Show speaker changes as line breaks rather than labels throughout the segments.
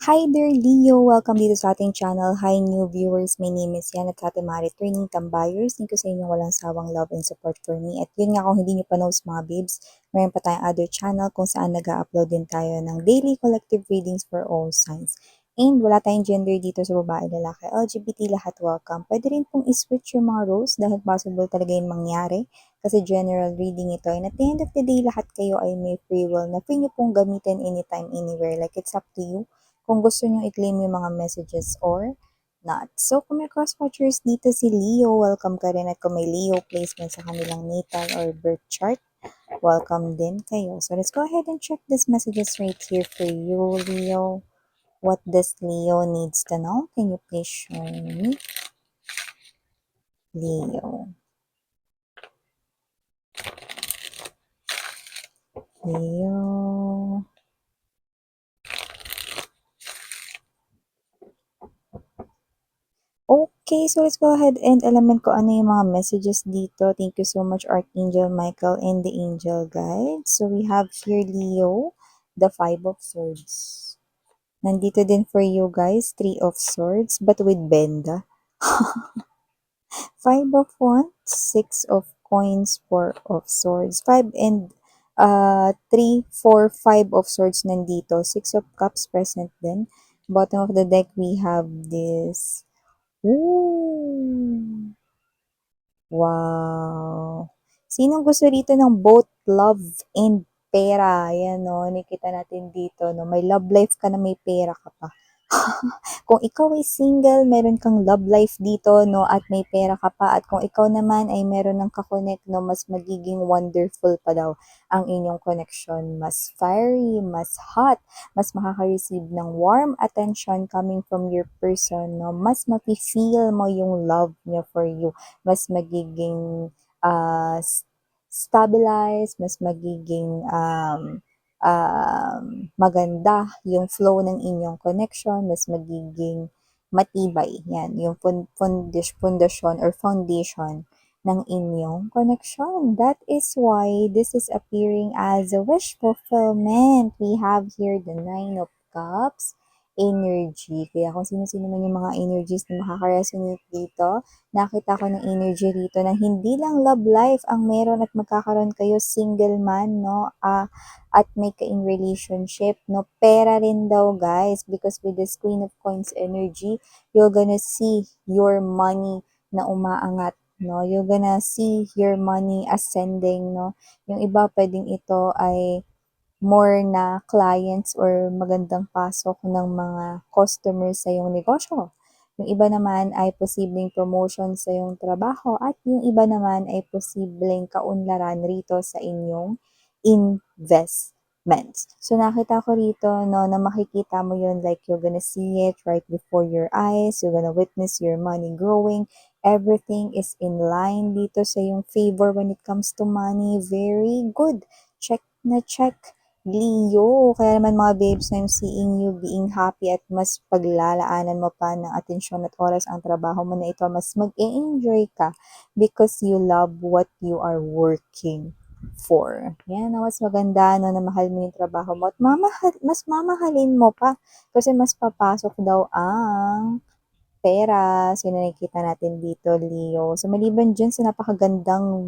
Hi there, Leo! Welcome dito sa ating channel. Hi, new viewers. My name is Yan at sa ating mga returning tambayers. Thank you sa inyong walang sawang love and support for me. At yun nga, kung hindi nyo pa knows mga babes, mayroon pa tayong other channel kung saan nag-upload din tayo ng daily collective readings for all signs. And wala tayong gender dito sa babae, lalaki, LGBT, lahat welcome. Pwede rin pong i-switch yung mga roles dahil possible talaga yung mangyari kasi general reading ito. And at the end of the day, lahat kayo ay may free will na free nyo pong gamitin anytime, anywhere. Like it's up to you kung gusto nyo i-claim yung mga messages or not. So, kung may cross-watchers dito si Leo, welcome ka rin. At kung may Leo placement sa kanilang natal or birth chart, welcome din kayo. So, let's go ahead and check these messages right here for you, Leo. What does Leo needs to know? Can you please show me? Leo. Leo. Okay, so let's go ahead and alamin ko ano yung mga messages dito. Thank you so much, Archangel Michael and the Angel Guide. So we have here, Leo, the Five of Swords. Nandito din for you guys, Three of Swords, but with Benda. Five of Wands, Six of Coins, Four of Swords, Five and three, four, five of Swords nandito. Six of Cups present din. Bottom of the deck, we have this. Ooh. Wow! Sinong gusto dito ng both love and pera? Ayan, no? Nakita natin dito, no? May love life ka na may pera ka pa. Kung ikaw ay single, meron kang love life dito, no? At may pera ka pa. At kung ikaw naman ay meron ng kakonect, no? Mas magiging wonderful pa daw ang inyong connection. Mas fiery, mas hot, mas makaka-receive ng warm attention coming from your person, no? Mas mafe-feel mo yung love niya for you. Mas magiging uh, stabilized, mas magiging maganda yung flow ng inyong connection, mas magiging matibay. Yan, yung pundasyon or foundation ng inyong connection. That is why this is appearing as a wish fulfillment. We have here the Nine of Cups energy. Kaya kung sino-sino man yung mga energies na makaka-resonate dito, nakita ko ng energy rito na hindi lang love life ang meron at magkakaroon kayo single man, no? At may ka-in relationship, no? Pera rin daw, guys, because with this Queen of Coins energy, you're gonna see your money na umaangat, no? You're gonna see your money ascending, no? Yung iba, pwedeng ito ay more na clients or magandang pasok ng mga customers sa iyong negosyo. Yung iba naman ay posibleng promotion sa iyong trabaho at yung iba naman ay posibleng kaunlaran rito sa inyong investments. So nakita ko rito no, na makikita mo yun like you're gonna see it right before your eyes, you're gonna witness your money growing, everything is in line dito sa yung favor when it comes to money. Very good. Check na check. Leo, kaya naman mga babes, I'm seeing you being happy at mas paglalaanan mo pa ng atensyon at oras ang trabaho mo na ito, mas mag-enjoy ka because you love what you are working for. Yan, na mas maganda no, na mahal mo yung trabaho mo at mas mamahalin mo pa kasi mas papasok daw ang pera. So, yun nakikita natin dito, Leo. So, maliban dyan sa napakagandang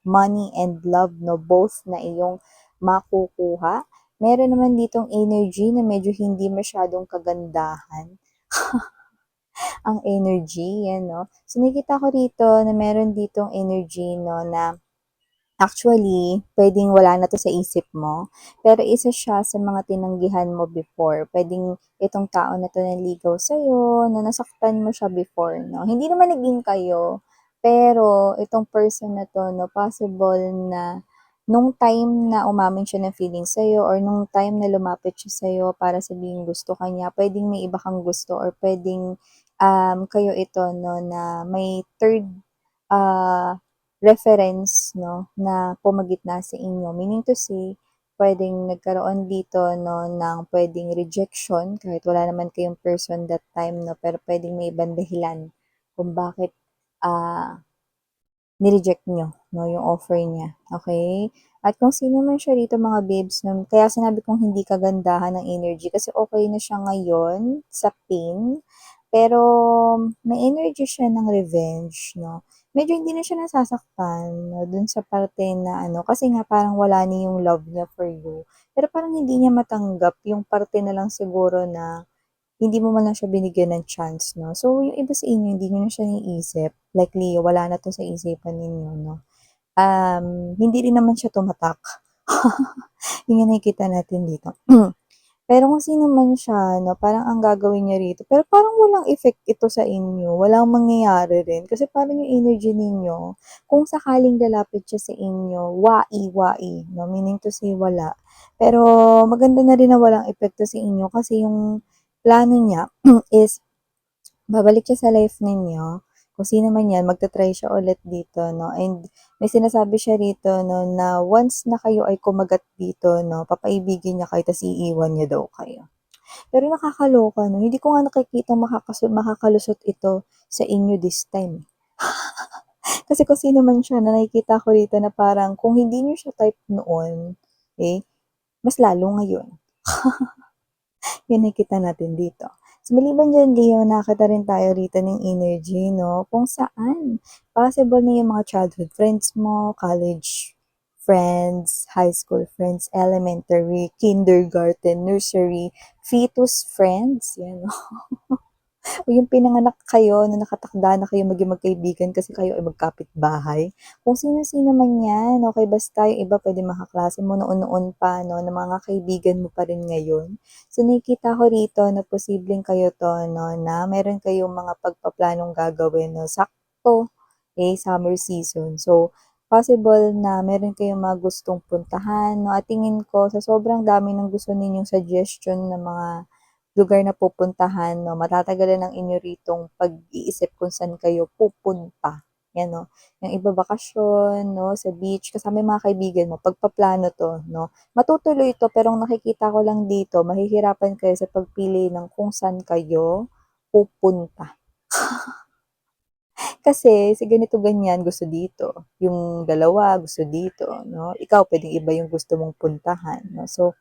money and love, no, both na iyong makukuha, meron naman ditong energy na medyo hindi masyadong kagandahan ang energy, yan, no. So, nakikita ko rito na meron ditong energy, no, na actually, pwedeng wala na to sa isip mo, pero isa siya sa mga tinanggihan mo before. Pwedeng itong tao na to naligaw sa'yo, na nasaktan mo siya before, no? Hindi naman naging kayo, pero itong person na to, no, possible na nung time na umamin siya ng feelings sa'yo or nung time na lumapit siya sa'yo para sabihin gusto ka niya, pwedeng may iba kang gusto or pwedeng kayo ito, no, na may third uh, reference, no, na pumagitna sa inyo. Meaning to say, pwedeng nagkaroon dito, no, ng pwedeng rejection, kahit wala naman kayong person that time, no, pero pwedeng may ibang dahilan kung bakit, ah, ni-reject niyo 'no, yung offer niya, okey? At kung sino man siya rito mga babes 'no, kaya sinabi kong hindi kagandahan ng energy kasi okey na siya ngayon sa pain, pero may energy siya ng revenge 'no. Medyo hindi na siya nasasaktan 'no, dun sa parte na ano, kasi nga parang wala na yung love niya for you. Pero parang hindi niya matanggap yung parte na lang siguro na hindi mo man lang siya binigyan ng chance 'no. So, yung iba sa inyo hindi niyo na siya naiisip, likely wala na 'to sa isipan ninyo 'no. Hindi rin naman siya tumatak. Yun yung nakikita natin dito. Pero kung sino man siya 'no, parang ang gagawin niya rito pero parang walang effect ito sa inyo, walang mangyayari rin kasi parang yung energy ninyo, kung sakaling lalapit siya sa inyo, wai-wai 'no, meaning to say wala. Pero maganda na rin na walang epekto sa inyo kasi yung plano niya is babalik siya sa life ninyo, kung sino man 'yan magta-try siya ulit dito 'no, and may sinasabi siya rito 'no, na once na kayo ay kumagat dito 'no, papaibigin niya kayo ta's iiwan niya daw kayo. Pero nakakaloka 'no, hindi ko nga nakikitang makakalusot ito sa inyo this time. Kasi kung sino man siya na nakikita ko rito na parang kung hindi niyo siya type noon, eh, mas lalo ngayon. Yun nakikita natin dito. So, maliban diyan, Leo, nakakita rin tayo rito ng energy, no? Kung saan possible na yung mga childhood friends mo, college friends, high school friends, elementary, kindergarten, nursery, fetus friends, yan. O yung pinanganak kayo na nakatakda na kayo maging magkaibigan kasi kayo ay magkapitbahay. Kung sino-sino man yan, okey basta yung iba puwedeng mga kaklase mo noon-noon pa 'no, na mga kaibigan mo pa rin ngayon. So, nakikita ko rito na posibleng kayo 'to 'no, na meron kayong mga pagpaplanong gagawin 'no, sakto, eh, summer season. So, possible na meron kayong mga gustong puntahan 'no, at tingin ko sa sobrang dami ng gusto ninyong suggestion na mga lugar na pupuntahan 'no, matatagalan ng inyo ritong pag-iisip kung saan kayo pupunta, 'yan 'no. Yung iba bakasyon 'no, sa beach kasama yung mga kaibigan mo, pagpaplano 'to 'no. Matutuloy 'to pero ang nakikita ko lang dito mahihirapan kayo sa pagpili ng kung saan kayo pupunta. Kasi si ganito ganyan gusto dito, yung dalawa gusto dito 'no, ikaw puwedeng iba yung gusto mong puntahan 'no. So,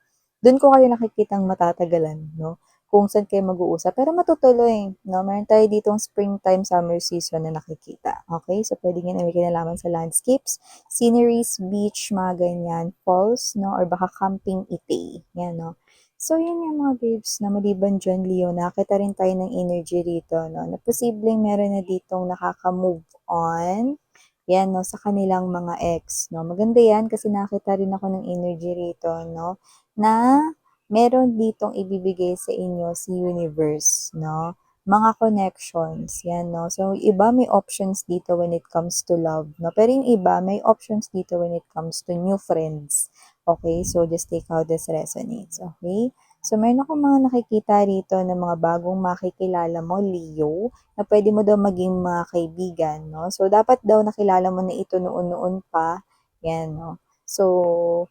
dun ko kayo nakikitang matatagalan 'no, kung saan kayo mag-uusap pero matutuloy 'no. Meron tayo ditong springtime, summer season na nakikita, okey? So, puwedeng yan ay may kinalaman sa landscapes, sceneries, beach, mga ganyan, falls 'no or baka camping ite, yan 'no. So, yun nga mga babes na maliban diyan, Leo, nakakita rin tayo ng energy rito 'no, na posibleng meron na ditong nakaka-move on, 'yan 'no, sa kanilang mga ex 'no. Maganda 'yan kasi nakita rin ako ng energy rito 'no, na meron ditong ibibigay sa inyo si universe 'no, mga connections 'yan 'no. So, iba may options dito when it comes to love 'no, pero yung iba may options dito when it comes to new friends. Okay, so just take how this resonates, okay? So, meron akong mga nakikita rito na mga bagong makikilala mo, Leo, na pwede mo daw maging mga kaibigan, no? So, dapat daw nakilala mo na ito noon-noon pa, yan, no? So,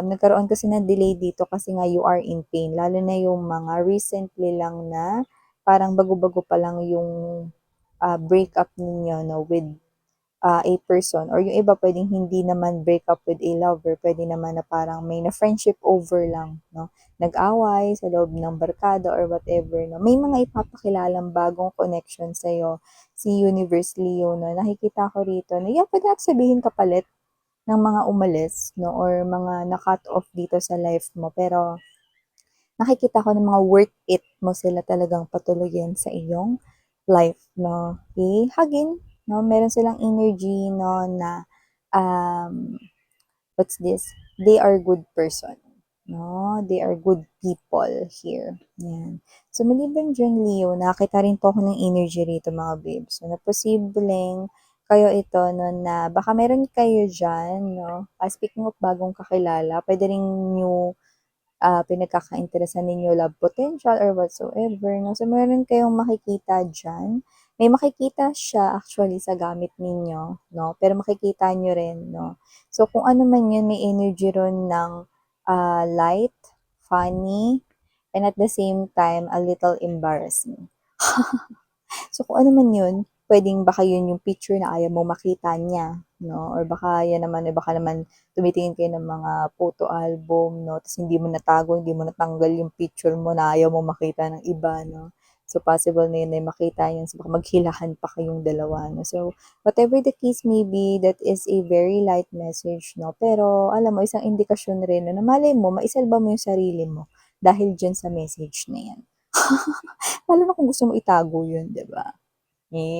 nagkaroon kasi ng delay dito kasi nga you are in pain, lalo na yung mga recently lang na parang bago-bago pa lang yung breakup ninyo, no, with a person or yung iba puwedeng hindi naman break up with a lover, puwede naman na parang may na-friendship over lang 'no, nag-away sa loob ng barkada or whatever 'no. May mga ipapakilalang bagong connection sa'yo si Universe Leo 'no, nakikita ko rito na yan puwede nating sabihin kapalit ng mga umalis 'no or mga na-cut off dito sa life mo pero nakikita ko ng mga worth it mo sila talagang patuloyin sa iyong life 'no. Okay, hagin 'no, meron silang energy 'no na, um, what's this, they are good person 'no, they are good people here, 'yan. So maliban diyan, Leo, nakakita rin po ako ng energy rito mga babes, so na posibleng kayo ito 'no na baka meron kayo diyan 'no, speaking of bagong kakilala, puwede ring new pinagkakainteresan ninyo, love potential or whatsoever 'no. So, meron kayong makikita diyan. May makikita siya actually sa gamit ninyo 'no, pero makikita niyo rin 'no. So, kung ano man 'yun, may energy ron ng, light, funny, and at the same time, a little embarrassing. So, kung ano man 'yun, puwedeng baka yun yung picture na ayaw mong makita niya, 'no, or baka yan naman, eh, baka naman tumitingin kayo ng mga photo album, 'no, ta's hindi mo natago, hindi mo natanggal yung picture mo na ayaw mong makita ng iba, 'no. So, possible na yun ay makita niyan, so baka maghilahan pa kayong dalawa, 'no. So, whatever the case may be, that is a very light message, 'no, pero alam mo isang indikasyon rin na malay mo maisalba mo yung sarili mo dahil diyan sa message na yan. Lalo na kung gusto mo itago yun, 'di ba?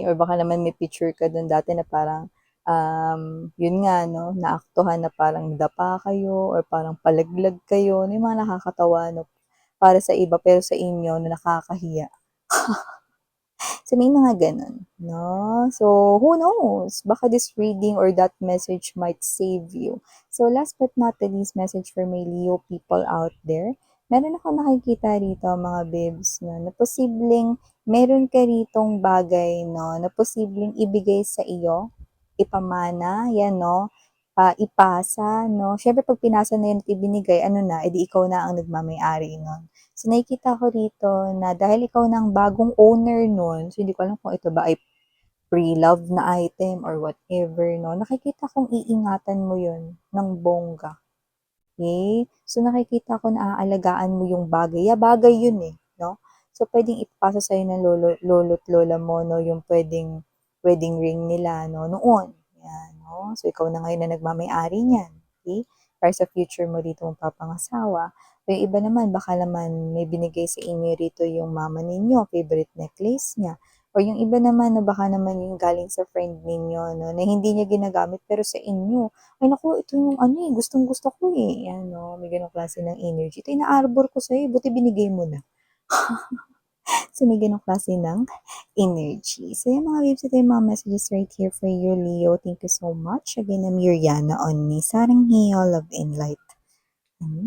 Or baka naman may picture ka dun dati na parang, yun nga 'no, naaktuhan na parang dapa kayo or parang palaglag kayo, yung mga nakakatawa 'no, para sa iba pero sa inyo na nakakahiya. So, may mga gano'n, 'no? So, who knows? Baka this reading or that message might save you. So, last but not the least message for my Leo people out there, meron akong nakikita rito mga bibs 'no, na posibleng meron ka ritong bagay 'no, na posibleng ibigay sa iyo, ipamana, 'yan 'no, ipasa 'no. Siyempre 'pag pinasa na 'yan at ibinigay ano na, edi ikaw na ang nagmamay-ari nun. So, nakikita ko rito na dahil ikaw na ang bagong owner nun, so hindi ko alam kung ito ba ay pre-loved na item or whatever 'no, nakikita kong iingatan mo yun ng bongga, okey? So, nakikita ko na aalagaan mo yung bagay, bagay yun, eh, 'no? So, puwedeng ipasa sa'yo ng lolo't lola mo 'no, yung puwedeng wedding ring nila 'no, noon, 'yan 'no. So, ikaw na ngayon na nagmamay-ari niyan, okey? Para sa future mo rito mong papangasawa. Yung iba naman baka naman may binigay sa inyo rito yung mama ninyo, favorite necklace niya, or yung iba naman na baka naman yung galing sa friend ninyo 'no, na hindi niya ginagamit pero sa inyo, "Ay naku, ito yung ano, eh, gustong-gusto ko, eh." 'Yan 'no, may gano'ng klase ng energy. "Ito inaarbor ko sa'yo, buti binigay mo na." So, may gano'ng klase ng energy. So, yung mga babes, ito yung mga messages right here for you, Leo. Thank you so much. Again, I'm Yuriana on Ni Sarang Love and Light. Ano